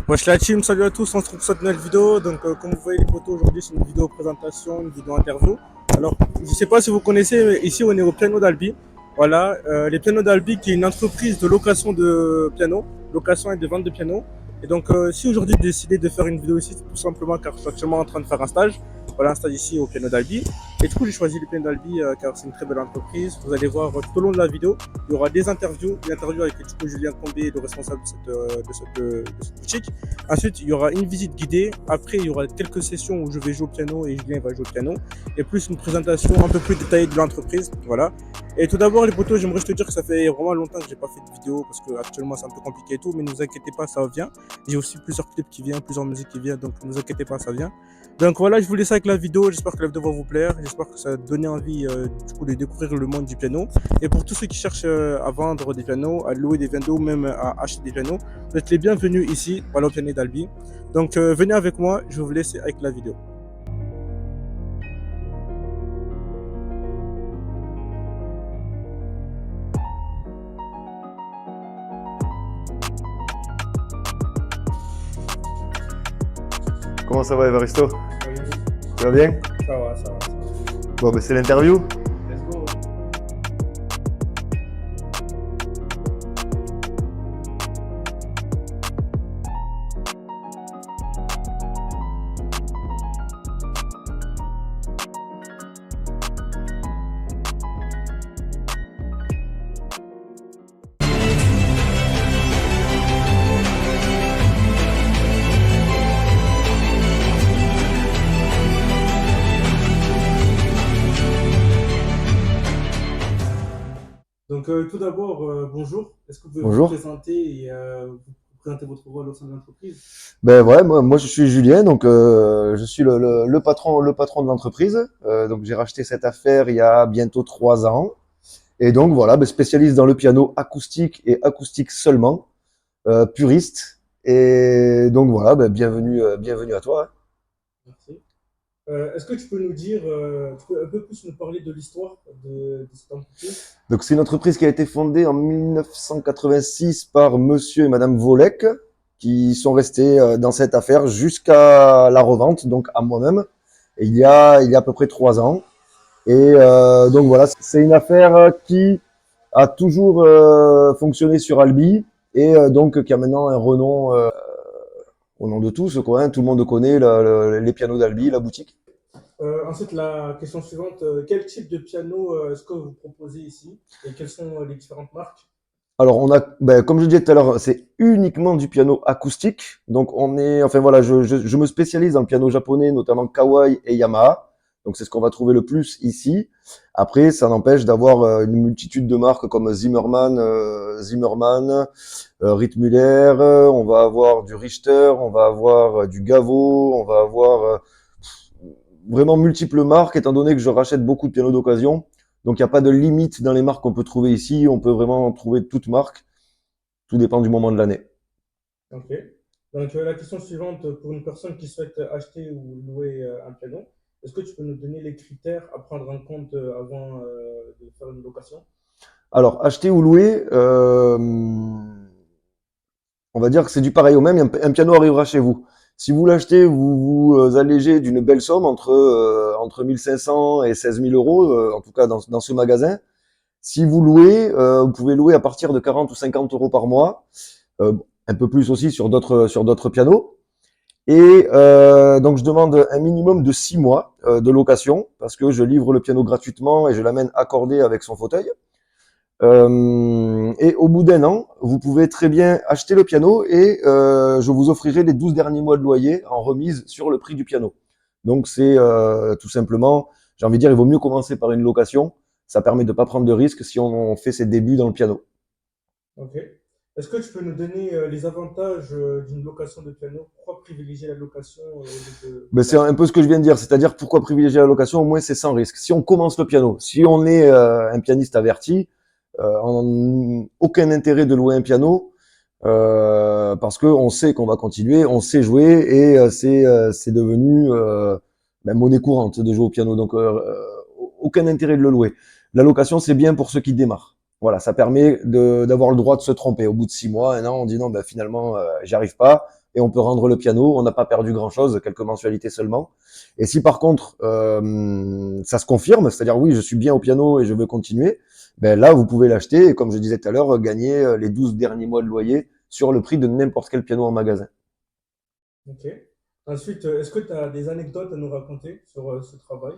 Wesh la team, salut à tous, on se retrouve pour cette nouvelle vidéo. Donc comme vous voyez les photos aujourd'hui, c'est une vidéo présentation, une vidéo interview. Alors je ne sais pas si vous connaissez, mais ici on est au Piano d'Albi. Voilà, les Pianos d'Albi qui est une entreprise de location de piano, location et de vente de piano. Et donc si aujourd'hui j'ai décidé de faire une vidéo ici, c'est tout simplement car je suis actuellement en train de faire un stage. Voilà, un stage ici au Piano d'Albi. Et du coup j'ai choisi le Piano d'Albi car c'est une très belle entreprise. Vous allez voir tout au long de la vidéo, il y aura des interviews, une interview avec du coup, Julien Combé, le responsable de cette boutique. Ensuite, il y aura une visite guidée. Après, il y aura quelques sessions où je vais jouer au piano et Julien va jouer au piano. Et plus une présentation un peu plus détaillée de l'entreprise. Voilà. Et tout d'abord, les potos, j'aimerais te dire que ça fait vraiment longtemps que j'ai pas fait de vidéo parce que actuellement c'est un peu compliqué et tout. Mais ne vous inquiétez pas, ça vient. J'ai aussi plusieurs clips qui viennent, plusieurs musiques qui viennent. Donc ne vous inquiétez pas, ça vient. Donc voilà, je vous laisse avec la vidéo. J'espère que la vidéo va vous plaire. J'espère que ça va donner envie du coup de découvrir le monde du piano. Et pour tous ceux qui cherchent à vendre des pianos, à louer des pianos, même à acheter des pianos, vous êtes les bienvenus ici, voilà au Piano d'Albi. Donc venez avec moi, je vais vous laisser avec la vidéo. Comment ça va, Evaristo? Salut, Tu vas bien? ça va, ça va. Bon, ben c'est l'interview. Let's go. Donc tout d'abord, bonjour. Est-ce que vous pouvez vous Bonjour. présenter et vous présenter votre rôle au sein de l'entreprise? Ben ouais, moi je suis Julien, donc je suis le patron de l'entreprise. Donc j'ai racheté cette affaire il y a bientôt 3 ans. Et donc voilà, ben, spécialiste dans le piano acoustique et acoustique seulement, puriste. Et donc voilà, ben, bienvenue à toi, hein. Merci. Est-ce que tu peux nous dire, tu peux un peu plus nous parler de l'histoire de cette entreprise? Donc c'est une entreprise qui a été fondée en 1986 par Monsieur et Madame Volek, qui sont restés dans cette affaire jusqu'à la revente, donc à moi-même, et il y a à peu près 3 ans. Et donc voilà, c'est une affaire qui a toujours fonctionné sur Albi et donc qui a maintenant un renom au nom de tous, quoi, hein. Tout le monde connaît les pianos d'Albi, la boutique. Ensuite, la question suivante, quel type de piano est-ce que vous proposez ici et quelles sont les différentes marques? Alors on a, ben, comme je disais tout à l'heure, c'est uniquement du piano acoustique. Donc enfin voilà, je me spécialise dans le piano japonais, notamment Kawai et Yamaha. Donc c'est ce qu'on va trouver le plus ici. Après, ça n'empêche d'avoir une multitude de marques comme Zimmermann, Rittmüller. On va avoir du Richter, on va avoir du Gaveau, on va avoir vraiment multiples marques, étant donné que je rachète beaucoup de pianos d'occasion. Donc il n'y a pas de limite dans les marques qu'on peut trouver ici. On peut vraiment trouver toute marque. Tout dépend du moment de l'année. Ok. Donc, la question suivante, pour une personne qui souhaite acheter ou louer un piano, est-ce que tu peux nous donner les critères à prendre en compte avant de faire une location? Alors, acheter ou louer, on va dire que c'est du pareil au même. Un piano arrivera chez vous. Si vous l'achetez, vous vous allégez d'une belle somme entre 1500 et 16 000 euros, en tout cas dans ce magasin. Si vous louez, vous pouvez louer à partir de 40 ou 50 euros par mois, un peu plus aussi sur d'autres pianos. Et donc je demande un minimum de 6 mois de location parce que je livre le piano gratuitement et je l'amène accordé avec son fauteuil. Et au bout d'un an, vous pouvez très bien acheter le piano et je vous offrirai les 12 derniers mois de loyer en remise sur le prix du piano. Donc c'est tout simplement, j'ai envie de dire, il vaut mieux commencer par une location. Ça permet de ne pas prendre de risques si on fait ses débuts dans le piano. Ok. Est-ce que tu peux nous donner les avantages d'une location de piano? Pourquoi privilégier la location au lieu de Ben, c'est un l'acheter? peu ce que je viens de dire, c'est-à-dire pourquoi privilégier la location, au moins c'est sans risque. Si on commence le piano, si on est un pianiste averti, on n'a aucun intérêt de louer un piano parce que on sait qu'on va continuer, on sait jouer et c'est devenu ben, monnaie courante de jouer au piano, donc aucun intérêt de le louer. La location c'est bien pour ceux qui démarrent. Voilà, ça permet d'avoir le droit de se tromper. Au bout de 6 mois, un an, on dit non, ben finalement j'y arrive pas. et on peut rendre le piano. On n'a pas perdu grand-chose, quelques mensualités seulement. Et si par contre ça se confirme, c'est-à-dire oui, je suis bien au piano et je veux continuer, ben là vous pouvez l'acheter et comme je disais tout à l'heure, gagner les 12 derniers mois de loyer sur le prix de n'importe quel piano en magasin. Ok. Ensuite, est-ce que tu as des anecdotes à nous raconter sur ce travail?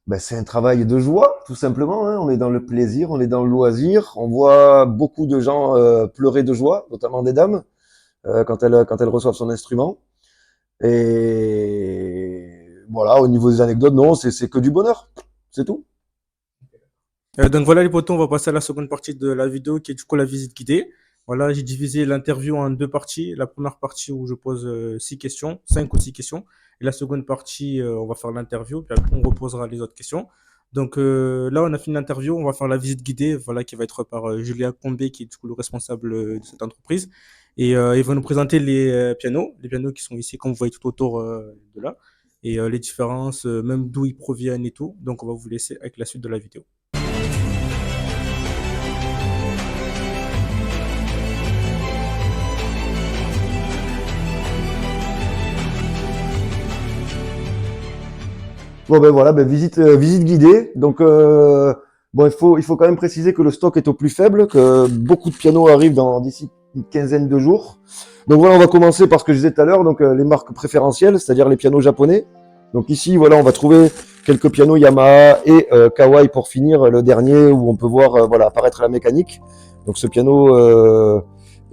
Ben, c'est un travail de joie, tout simplement, hein. On est dans le plaisir, on est dans le loisir. On voit beaucoup de gens pleurer de joie, notamment des dames, quand elles reçoivent son instrument. Et voilà, au niveau des anecdotes, non, c'est que du bonheur, c'est tout. Donc voilà les potos, on va passer à la seconde partie de la vidéo qui est du coup la visite guidée. Voilà, j'ai divisé l'interview en deux parties. La première partie où je pose 6 questions, 5 ou 6 questions. Et la seconde partie, on va faire l'interview, puis après on reposera les autres questions. Donc là, on a fini l'interview, on va faire la visite guidée, voilà, qui va être par Julien Combé, qui est du coup le responsable de cette entreprise. Et il va nous présenter les pianos qui sont ici, comme vous voyez tout autour de là, et les différences, même d'où ils proviennent et tout. Donc on va vous laisser avec la suite de la vidéo. Bon ben voilà, ben visite guidée. Donc bon, il faut quand même préciser que le stock est au plus faible, que beaucoup de pianos arrivent d'ici une quinzaine de jours. Donc voilà, on va commencer par ce que je disais tout à l'heure, donc les marques préférentielles, c'est-à-dire les pianos japonais. Donc ici, voilà, on va trouver quelques pianos Yamaha et Kawai pour finir le dernier où on peut voir voilà apparaître la mécanique. Donc ce piano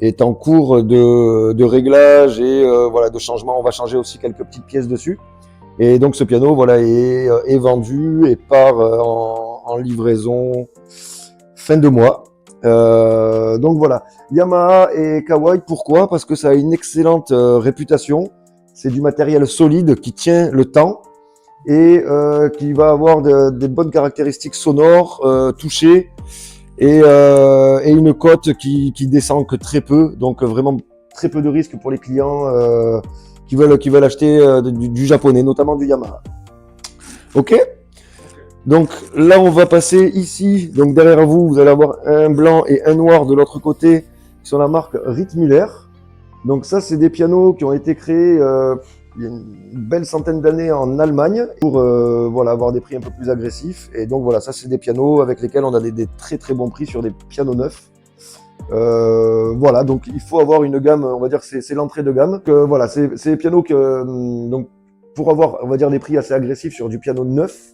est en cours de réglage et voilà de changement. On va changer aussi quelques petites pièces dessus. Et donc ce piano voilà est vendu et part en livraison fin de mois. Donc voilà, Yamaha et Kawai, pourquoi? Parce que ça a une excellente réputation. C'est du matériel solide qui tient le temps et qui va avoir des bonnes caractéristiques sonores, touchées et une cote qui descend que très peu. Donc vraiment très peu de risques pour les clients qui veulent acheter du japonais, notamment du Yamaha. Ok. Donc là, on va passer ici. Donc derrière vous, vous allez avoir un blanc et un noir de l'autre côté, qui sont la marque Rittmüller. Donc ça, c'est des pianos qui ont été créés il y a une belle centaine d'années en Allemagne pour voilà, avoir des prix un peu plus agressifs. Et donc voilà, ça, c'est des pianos avec lesquels on a des très très bons prix sur des pianos neufs. Voilà, donc il faut avoir une gamme, on va dire c'est l'entrée de gamme. Voilà, c'est des pianos que donc pour avoir, on va dire, des prix assez agressifs sur du piano neuf.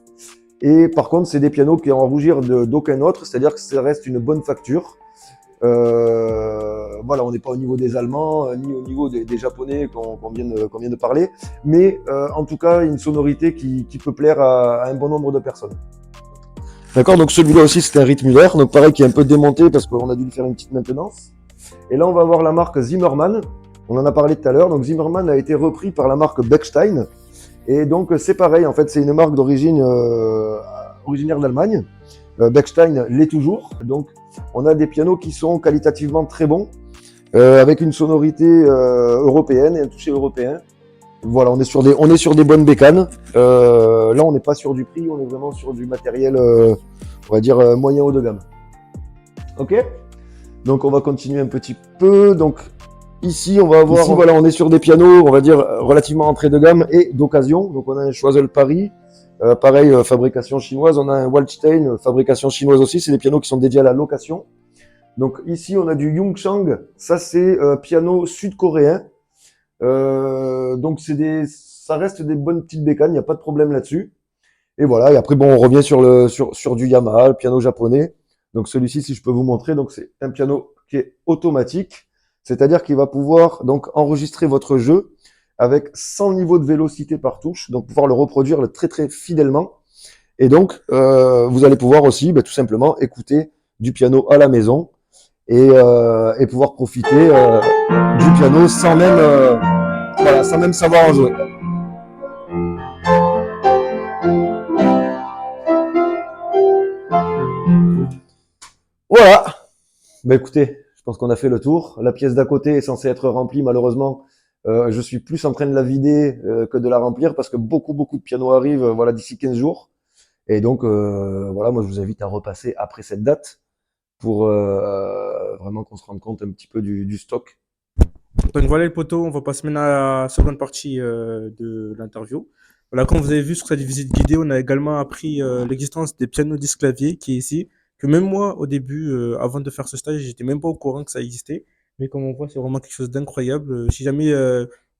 Et par contre, c'est des pianos qui en rougir d'aucun autre, c'est-à-dire que ça reste une bonne facture. Voilà, on n'est pas au niveau des Allemands, ni au niveau des Japonais qu'on vient de parler, mais en tout cas, une sonorité qui peut plaire à un bon nombre de personnes. D'accord, donc celui-là aussi c'est un Rittmüller, donc pareil qui est un peu démonté parce qu'on a dû lui faire une petite maintenance. Et là on va voir la marque Zimmermann, on en a parlé tout à l'heure, donc Zimmermann a été repris par la marque Bechstein. Et donc c'est pareil, en fait c'est une marque d'origine originaire d'Allemagne. Bechstein l'est toujours, donc on a des pianos qui sont qualitativement très bons, avec une sonorité européenne et un toucher européen. Voilà, on est sur des bonnes bécanes. Là, on n'est pas sur du prix, on est vraiment sur du matériel, on va dire, moyen haut de gamme. Ok. Donc, on va continuer un petit peu. Donc, ici, on va avoir, voilà, on est sur des pianos, on va dire, relativement entrée de gamme et d'occasion. Donc, on a un Choiseul Paris, pareil, fabrication chinoise. On a un Waldstein, fabrication chinoise aussi. C'est des pianos qui sont dédiés à la location. Donc, ici, on a du Yungchang. Ça, c'est piano sud-coréen. Donc ça reste des bonnes petites bécanes, il n'y a pas de problème là-dessus. Et voilà, et après bon, on revient sur du Yamaha, le piano japonais. Donc celui-ci, si je peux vous montrer, donc c'est un piano qui est automatique, c'est-à-dire qu'il va pouvoir donc enregistrer votre jeu avec 100 niveaux de vélocité par touche, donc pouvoir le reproduire très très fidèlement. Et donc vous allez pouvoir aussi tout simplement écouter du piano à la maison et pouvoir profiter du piano sans même voilà, sans même savoir en jouer. Voilà. Bah écoutez, je pense qu'on a fait le tour. La pièce d'à côté est censée être remplie. Malheureusement, je suis plus en train de la vider que de la remplir parce que beaucoup de pianos arrivent voilà, d'ici 15 jours. Et donc, voilà, moi je vous invite à repasser après cette date pour vraiment qu'on se rende compte un petit peu du stock. Donc voilà les potos, on va passer maintenant à la seconde partie de l'interview. Voilà, comme vous avez vu sur cette visite guidée, on a également appris l'existence des pianos disques clavier qui est ici. Que même moi, au début, avant de faire ce stage, j'étais même pas au courant que ça existait. Mais comme on voit, c'est vraiment quelque chose d'incroyable. Si jamais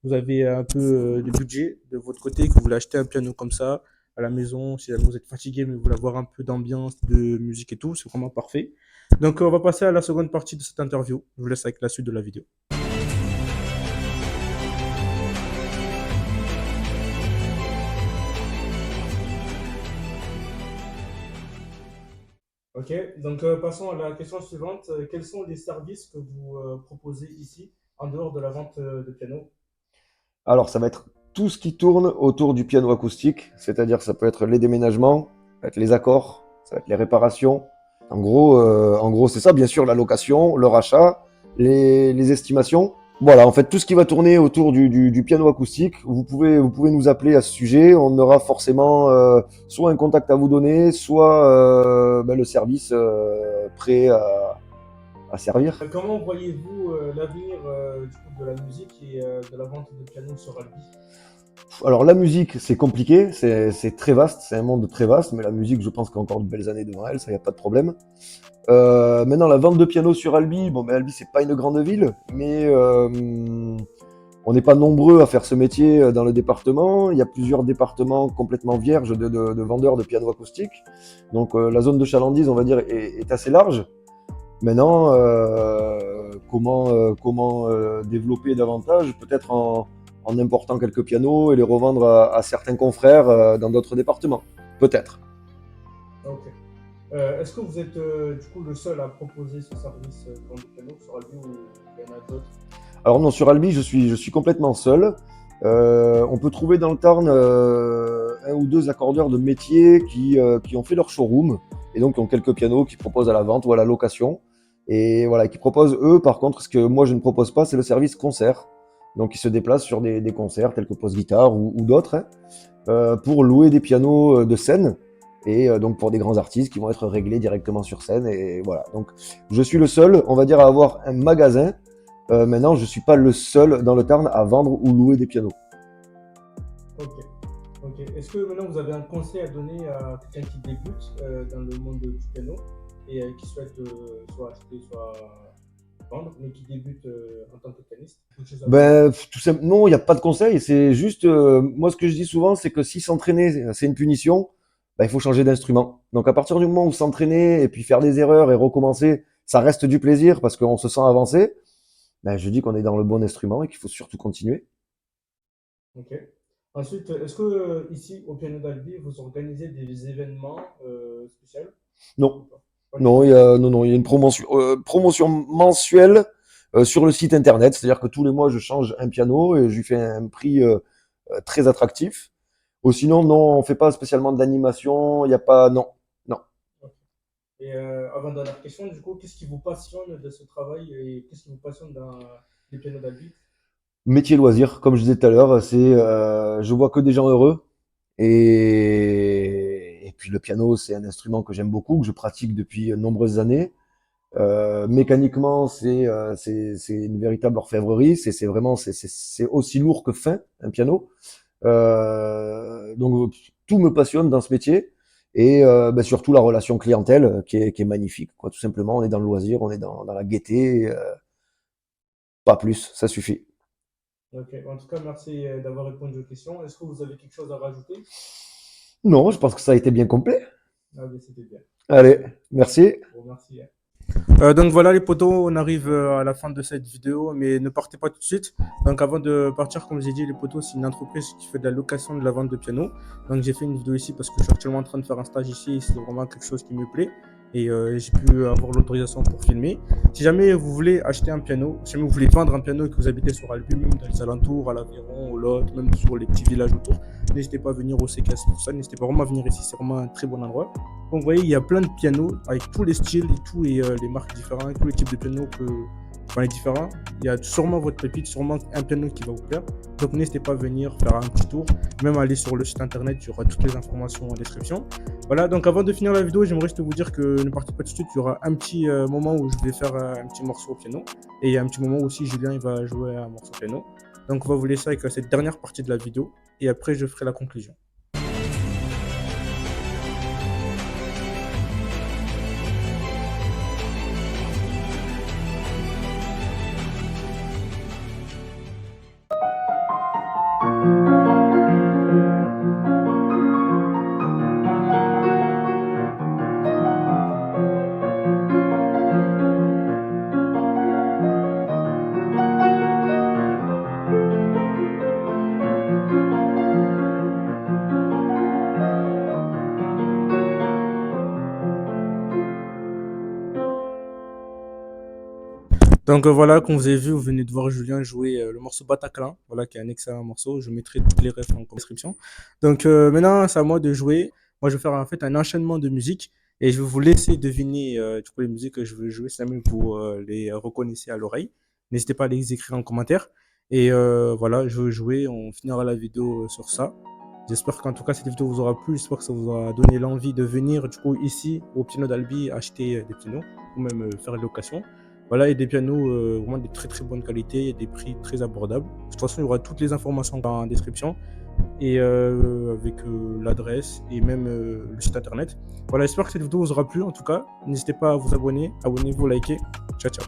vous avez un peu de budget de votre côté, que vous voulez acheter un piano comme ça à la maison, si jamais vous êtes fatigué mais vous voulez avoir un peu d'ambiance, de musique et tout, c'est vraiment parfait. Donc on va passer à la seconde partie de cette interview. Je vous laisse avec la suite de la vidéo. Ok, donc passons à la question suivante. Quels sont les services que vous proposez ici en dehors de la vente de piano? Alors, ça va être tout ce qui tourne autour du piano acoustique, c'est-à-dire ça peut être les déménagements, ça va être les accords, ça va être les réparations. En gros, c'est ça, bien sûr, la location, le rachat, les estimations. Voilà, en fait, tout ce qui va tourner autour du piano acoustique, vous pouvez nous appeler à ce sujet. On aura forcément soit un contact à vous donner, soit le service prêt à servir. Comment voyez-vous l'avenir du coup, de la musique et de la vente de piano sur Albi? Alors la musique, c'est compliqué, c'est très vaste, c'est un monde très vaste, mais la musique, je pense qu'il y a encore de belles années devant elle, ça y a pas de problème. Maintenant, la vente de piano sur Albi, bon, ben Albi, c'est pas une grande ville, mais on n'est pas nombreux à faire ce métier dans le département. Il y a plusieurs départements complètement vierges de vendeurs de piano acoustique. Donc la zone de chalandise, on va dire, est assez large. Maintenant, comment développer davantage? Peut-être en important quelques pianos et les revendre à certains confrères dans d'autres départements. Peut-être. Ok. Est-ce que vous êtes du coup le seul à proposer ce service de vente de piano sur Albi ou il y en a d'autres? Alors non, sur Albi, je suis complètement seul. On peut trouver dans le Tarn un ou deux accordeurs de métier qui ont fait leur showroom et donc qui ont quelques pianos qui proposent à la vente ou à la location. Et voilà, qui proposent eux, par contre, ce que moi je ne propose pas, c'est le service concert. Donc ils se déplacent sur des concerts tels que Pose Guitare ou d'autres, hein, pour louer des pianos de scène. Et donc pour des grands artistes qui vont être réglés directement sur scène. Et voilà. Donc je suis le seul, on va dire, à avoir un magasin. Maintenant, je suis pas le seul dans le Tarn à vendre ou louer des pianos. Ok. Ok. Est-ce que maintenant vous avez un conseil à donner à quelqu'un qui débute dans le monde du piano et qui souhaite soit acheter, soit vendre, mais qui débute en tant que pianiste? Quelque chose à Ben, tout simple, non, il n'y a pas de conseil. C'est juste, moi, ce que je dis souvent, c'est que si s'entraîner, c'est une punition, ben, il faut changer d'instrument. Donc, à partir du moment où s'entraîner et puis faire des erreurs et recommencer, ça reste du plaisir parce qu'on se sent avancer. Ben, je dis qu'on est dans le bon instrument et qu'il faut surtout continuer. Ok. Ensuite, est-ce que ici, au Piano d'Albi, vous organisez des événements spéciaux ou Non, pas? Pas du non, tout. il y a une promotion mensuelle sur le site internet. C'est-à-dire que tous les mois, je change un piano et je lui fais un prix très attractif. Ou sinon, non, on fait pas spécialement d'animation. Il n'y a pas, non, non. Ok. Et avant-dernière question, du coup, qu'est-ce qui vous passionne de ce travail et qu'est-ce qui vous passionne dans les pianos d'Albi? Métier loisir, comme je disais tout à l'heure, je vois que des gens heureux. Et puis le piano, c'est un instrument que j'aime beaucoup, que je pratique depuis de nombreuses années. Mécaniquement, c'est une véritable orfèvrerie. C'est vraiment, c'est aussi lourd que fin, un piano. Donc tout me passionne dans ce métier. Et surtout la relation clientèle qui est magnifique, quoi. Tout simplement, on est dans le loisir, on est dans la gaieté. Pas plus, ça suffit. Ok. En tout cas, merci d'avoir répondu aux questions. Est-ce que vous avez quelque chose à rajouter? Non, je pense que ça a été bien complet. Ah oui, c'était bien. Allez, merci. Je vous remercie. Donc voilà les potos, on arrive à la fin de cette vidéo, mais ne partez pas tout de suite. Donc avant de partir, comme j'ai dit, les potos, c'est une entreprise qui fait de la location et de la vente de piano. Donc j'ai fait une vidéo ici parce que je suis actuellement en train de faire un stage ici, c'est vraiment quelque chose qui me plaît. Et j'ai pu avoir l'autorisation pour filmer. Si jamais vous voulez acheter un piano, si jamais vous voulez vendre un piano et que vous habitez sur Albi, même dans les alentours, à l'Aveyron, au Lot, même sur les petits villages autour, n'hésitez pas à venir au CKS pour ça, n'hésitez pas vraiment à venir ici, c'est vraiment un très bon endroit. Comme vous voyez, il y a plein de pianos avec tous les styles et tous les marques différentes, tous les types de pianos les différents. Il y a sûrement votre pépite, sûrement un piano qui va vous plaire. Donc n'hésitez pas à venir faire un petit tour, même aller sur le site internet, il y aura toutes les informations en description. Voilà, donc avant de finir la vidéo, j'aimerais juste vous dire que ne partez pas tout de suite. Il y aura un petit moment où je vais faire un petit morceau au piano. Et il y a un petit moment aussi, Julien il va jouer un morceau au piano. Donc on va vous laisser avec cette dernière partie de la vidéo. Et après, je ferai la conclusion. Donc voilà, comme vous avez vu, vous venez de voir Julien jouer le morceau Bataclan, voilà, qui est un excellent morceau. Je mettrai toutes les refs en description. Donc maintenant, c'est à moi de jouer. Moi, je vais faire en fait un enchaînement de musique et je vais vous laisser deviner du coup, les musiques que je veux jouer, si jamais vous les reconnaissez à l'oreille. N'hésitez pas à les écrire en commentaire. Et voilà, je vais jouer. On finira la vidéo sur ça. J'espère qu'en tout cas cette vidéo vous aura plu. J'espère que ça vous aura donné l'envie de venir du coup ici au Piano d'Albi acheter des pianos ou même faire une location. Voilà, et des pianos vraiment de très très bonne qualité et des prix très abordables. De toute façon, il y aura toutes les informations dans la description et avec l'adresse et même le site internet. Voilà, j'espère que cette vidéo vous aura plu. En tout cas, n'hésitez pas à vous abonner, abonnez-vous, likez. Ciao, ciao.